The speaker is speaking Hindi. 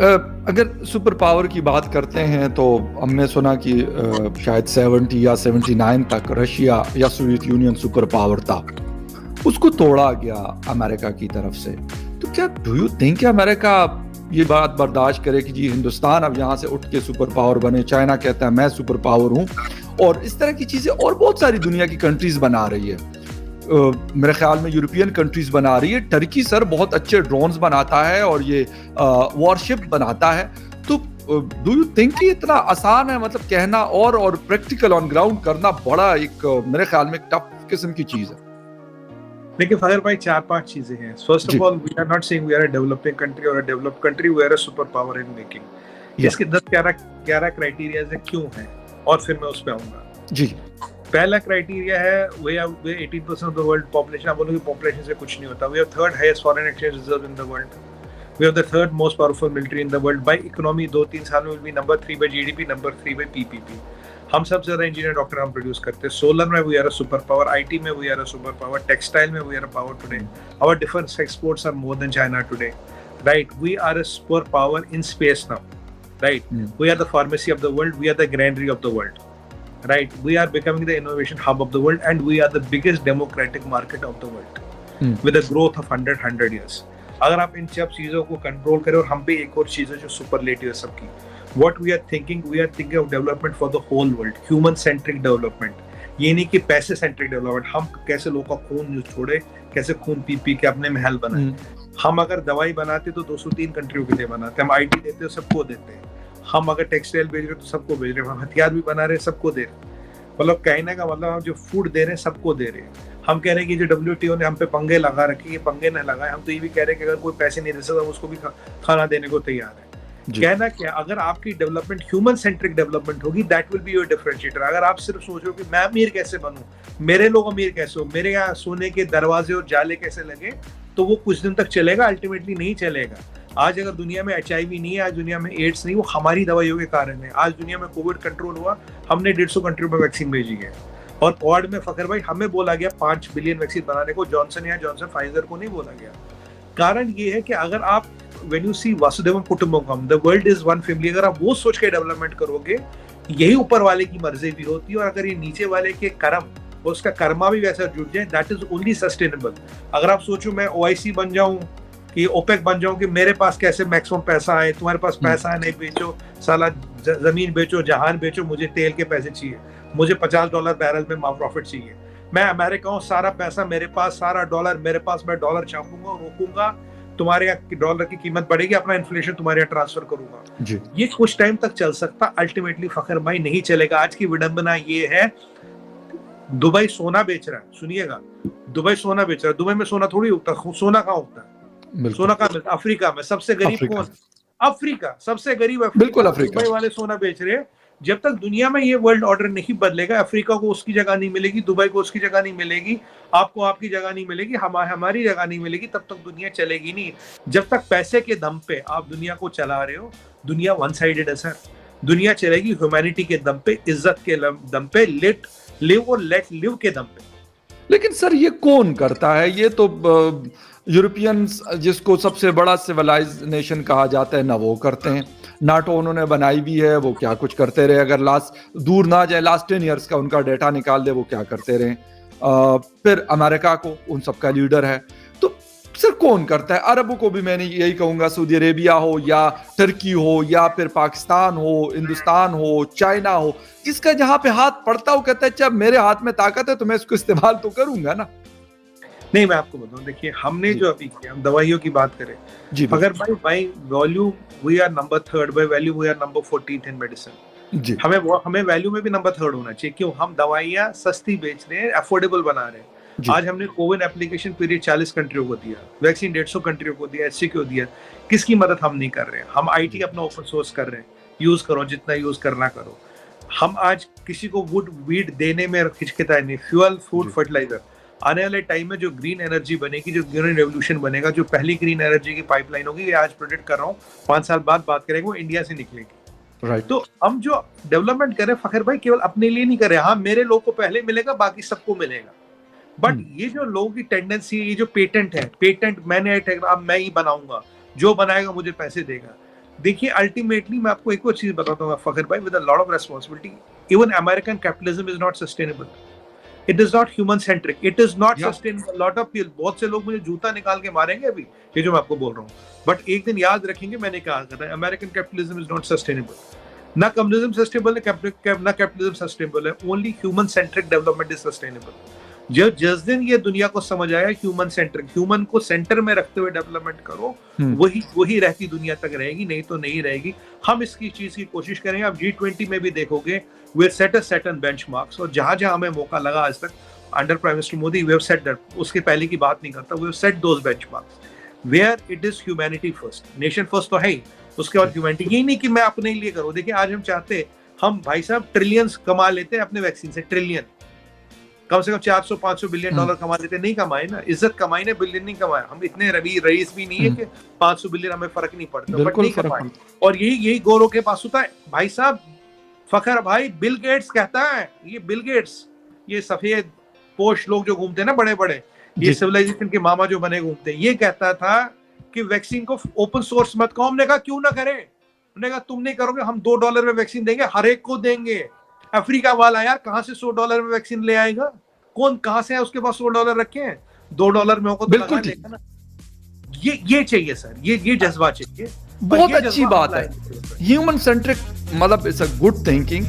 अगर सुपर पावर की बात करते हैं तो हमने सुना कि शायद 70 या 79 तक रशिया या सोवियत यूनियन सुपर पावर था, उसको तोड़ा गया अमेरिका की तरफ से। तो क्या डू यू थिंक कि अमेरिका ये बात बर्दाश्त करे कि जी हिंदुस्तान अब यहाँ से उठ के सुपर पावर बने, चाइना कहता है मैं सुपर पावर हूँ, और इस तरह की चीजें और बहुत सारी दुनिया की कंट्रीज बना रही है। मेरे ख्याल में यूरोपियन कंट्रीज बना रही है। टर्की सर बहुत अच्छे ड्रोन्स बनाता है और ये वॉरशिप बनाता है। तो डू यू थिंक कि इतना आसान है, मतलब कहना और प्रैक्टिकल ऑन ग्राउंड करना बड़ा एक मेरे ख्याल में टफ किस्म की चीज है। देखिए फाहिर भाई, 4-5 चीजें हैं। First of all, we are not saying we are a developing country और a developed country, we are a super power in making. इसके 10-11 क्राइटेरियाज है क्यों है, और फिर मैं उस पे आऊंगा जी। पहला क्राइटेरिया है we 18% of the world population. आप बोलोगे पॉपुलेशन से कुछ नहीं होता। We have third highest foreign exchange reserve in the world. We have the third most powerful military in the world. By economy 2-3 साल में will be number 3 by GDP, number 3 by PPP. हम सबसे ज्यादा इंजीनियर डॉक्टर हम प्रोड्यूस करते हैं। सोलर में we are a super power, IT में we are a super power, textile में we are a power today. Our defence exports are more than China today, right? We are a super power in space now, right? We are the pharmacy of the world, we are the granary of the world, right? We are becoming the innovation hub of the world, and we are the biggest democratic market of the world, with a growth of 100 years. अगर आप इन सब चीजों को कंट्रोल करें, और हम पे एक और चीज है जो सुपरलेटिव है सबकी, what we are thinking of development for the whole world, human centric development. ये नहीं कि पैसे सेंट्रिक डेवलपमेंट, हम कैसे लोगों का खून छोड़े, कैसे खून पी पी के अपने महल बनाए। हम अगर दवाई बनाते तो 203 कंट्रियों के लिए बनाते, हम आईटी देते तो सबको देते हैं, हम अगर टेक्सटाइल बेच रहे तो सबको बेच रहे हैं, हम हथियार भी बना रहे हैं सबको दे रहे हैं। मतलब कहने का मतलब हम जो फूड दे रहे हैं सबको दे रहे हैं। हम कह रहे हैं कि जो WTO ने हम पे पंगे लगा रखे, ये पंगे न लगाए। हम तो ये भी कह रहे हैं कि अगर कोई पैसे नहीं दे सकता उसको भी खाना देने को तैयार है। कहना क्या, अगर आपकी डेवलपमेंट ह्यूमन सेंट्रिक डेवलपमेंट होगी, that will be your differentiator. अगर आप सिर्फ सोच रहे हो कि मैं अमीर कैसे बनूं, मेरे लोग अमीर कैसे हो, मेरे यहाँ सोने के दरवाजे और जाले कैसे लगे, तो वो कुछ दिन तक चलेगा, अल्टीमेटली नहीं चलेगा। आज अगर दुनिया में HIV नहीं है, आज दुनिया में एड्स नहीं, वो हमारी दवाइयों के कारण है। आज दुनिया में कोविड कंट्रोल हुआ, हमने 150 कंट्रियों में वैक्सीन भेजी है। और क्वाड में फखर भाई हमें बोला गया 5 बिलियन वैक्सीन बनाने को, जॉनसन या जॉनसन फाइजर को नहीं बोला गया। कारण ये है कि अगर आप when you see Vasudevan कुटुंबकम, the world is one family, अगर आप वो सोच के डेवलपमेंट करोगे, यही ऊपर वाले की मर्जी भी होती है। और अगर ये नीचे वाले के कर्म, उसका कर्मा भी वैसा जुट जाए, दैट इज ओनली सस्टेनेबल। अगर आप सोचो मैं OIC बन जाऊं, कि OPEC बन जाऊं, कि मेरे पास कैसे मैक्सिमम पैसा आए, तुम्हारे पास पैसा है नहीं, बेचो साला, जमीन बेचो, जहान बेचो, मुझे तेल के पैसे चाहिए, मुझे $50 बैरल में प्रॉफिट चाहिए। मैं अमेरिका हूँ, सारा पैसा मेरे पास, सारा डॉलर मेरे पास, मैं डॉलर छापूंगा, रोकूंगा, तुम्हारे यहाँ डॉलर की कीमत बढ़ेगी, अपना इन्फ्लेशन तुम्हारे यहाँ ट्रांसफर करूंगा। ये कुछ टाइम तक चल सकता, अल्टीमेटली फखर भाई नहीं चलेगा। आज की विडंबना ये है, दुबई सोना बेच रहा है, सुनिएगा, दुबई सोना बेच रहा है। दुबई में सोना थोड़ी उगता, सोना कहाँ उगता है? सोना कहाँ मिलता? अफ्रीका में। सबसे गरीब कौन? अफ्रीका, सबसे गरीब अफ्रीका। दुबई वाले सोना बेच रहे हैं। जब तक दुनिया में ये वर्ल्ड ऑर्डर नहीं बदलेगा, अफ्रीका को उसकी जगह नहीं मिलेगी, दुबई को उसकी जगह नहीं मिलेगी, आपको आपकी जगह नहीं मिलेगी, हमारी जगह नहीं मिलेगी, तब तक दुनिया चलेगी नहीं। जब तक पैसे के दम पे आप दुनिया को चला रहे हो, दुनिया वन साइडेड है सर। दुनिया चलेगी ह्यूमैनिटी के दम पे, इज्जत के दम पे, लेट लिव और लेट लिव के दम पे। लेकिन सर ये कौन करता है? ये तो यूरोपियंस, जिसको सबसे बड़ा सिविलाइज नेशन कहा जाता है ना, वो करते हैं। नाटो उन्होंने बनाई भी है, वो क्या कुछ करते रहे। अगर लास्ट दूर ना जाए, लास्ट 10 ईयर्स का उनका डेटा निकाल दे, वो क्या करते रहे। फिर अमेरिका को उन सबका लीडर है। तो सर कौन करता है? अरबों को भी मैंने यही कहूंगा, सऊदी अरेबिया हो या टर्की हो या फिर पाकिस्तान हो, हिंदुस्तान हो, चाइना हो, जिसका जहां पे हाथ पड़ता हो कहता है अच्छा मेरे हाथ में ताकत है तो मैं इसको इस्तेमाल तो करूंगा ना। नहीं, मैं आपको बताऊं, देखिए हमने जो अभी किया, हम दवाइयों की बात करें जी, अगर by volume we are number 3, by value we are number 14 in medicine जी। हमें वैल्यू में भी नंबर 3 होना चाहिए। क्यों? हम दवाइयां सस्ती बेच रहे हैं, अफोर्डेबल बना रहे हैं। आज हमने कोविड एप्लीकेशन पीरियड 40 कंट्रियों को दिया, वैक्सीन 150 कंट्रियों को दिया, HC को दिया। किसकी मदद हम नहीं कर रहे हैं? हम IT अपना ओपन सोर्स कर रहे हैं, यूज करो, जितना यूज करना करो। हम आज किसी को वुड वीड देने में हिचकिचाए नहीं। फ्यूल, फूड, फर्टिलाइजर, आने वाले टाइम में जो ग्रीन एनर्जी बनेगी, जो ग्रीन रेवोल्यूशन बनेगा, जो पहली ग्रीन एनर्जी की पाइपलाइन होगी, ये आज प्रोजेक्ट कर रहा हूँ, 5 साल बाद बात करेंगे, वो इंडिया से निकलेगी। राइट। तो हम जो डेवलपमेंट कर रहे हैं फखर भाई, केवल अपने लिए नहीं कर रहे। हाँ, मेरे लोग को पहले मिलेगा, बाकी सबको मिलेगा। बट ये जो लोगों की टेंडेंसी, ये जो पेटेंट है, पेटेंट मैंने अब मैं ही बनाऊंगा, जो बनाएगा मुझे पैसे देगा। देखिए अल्टीमेटली मैं आपको एक और चीज बताता हूँ फखर भाई, with a lot of responsibility, even American capitalism is not sustainable, it is not human centric, it is not Yeah. Sustainable. Lot of people, बहुत से लोग मुझे जूता निकाल के मारेंगे अभी, ये जो मैं आपको बोल रहा हूँ, बट एक दिन याद रखेंगे मैंने कहा था, American capitalism is not sustainable. ना कम्युनिज्म सस्टेनेबल है, ना कैपिटलिज्म सस्टेनेबल है, only human centric development is sustainable. जिस दिन ये दुनिया को समझ आया ह्यूमन सेंट्रिक, ह्यूमन को सेंटर में रखते हुए डेवलपमेंट करो, वही रहती दुनिया तक रहेगी, नहीं तो नहीं रहेगी। हम इसकी चीज की कोशिश करेंगे। आप G20 में भी देखोगे, we set a certain benchmarks, और जहां जहां हमें मौका लगा आज तक under prime minister Modi, we have set that, उसके पहले की बात नहीं करता, we have set those benchmarks where it is humanity first, nation first तो है ही, उसके बाद ह्यूमैनिटी। यही नहीं कि मैं अपने लिए करूं। देखिए आज हम चाहते, हम भाई साहब ट्रिलियंस कमा लेते हैं अपने वैक्सीन से, ट्रिलियन, कम से कम 400-500 बिलियन डॉलर कमा लेते, नहीं कमाए ना, इज्जत कमाई ने, बिलियन नहीं कमाया। हम इतने रईस भी नहीं है कि 500 बिलियन हमें फर्क नहीं पड़ता, बट नहीं कमाए। और यही गौरव के पास होता है भाई साहब, फखर भाई, बिल गेट्स कहता है, ये बिल गेट्स, ये सफेद पोश लोग जो घूमते हैं ना बड़े बड़े, ये सिविलाइजेशन के मामा जो बने घूमते हैं, ये कहता था कि वैक्सीन को ओपन सोर्स मत करो। हमने कहा क्यों ना करें, उन्होंने कहा तुम नहीं करोगे, हम $2 में वैक्सीन देंगे, हर एक को देंगे। अफ्रीका वाला यार कहां से $100 में वैक्सीन ले आएगा, कौन कहां से है उसके पास $100 रखे हैं, $2 में होगा तो लगा लेगा ना। ये चाहिए सर, ये जज्बा चाहिए। बहुत अच्छी बात है, ह्यूमन सेंट्रिक, मतलब इट्स अ गुड थिंकिंग।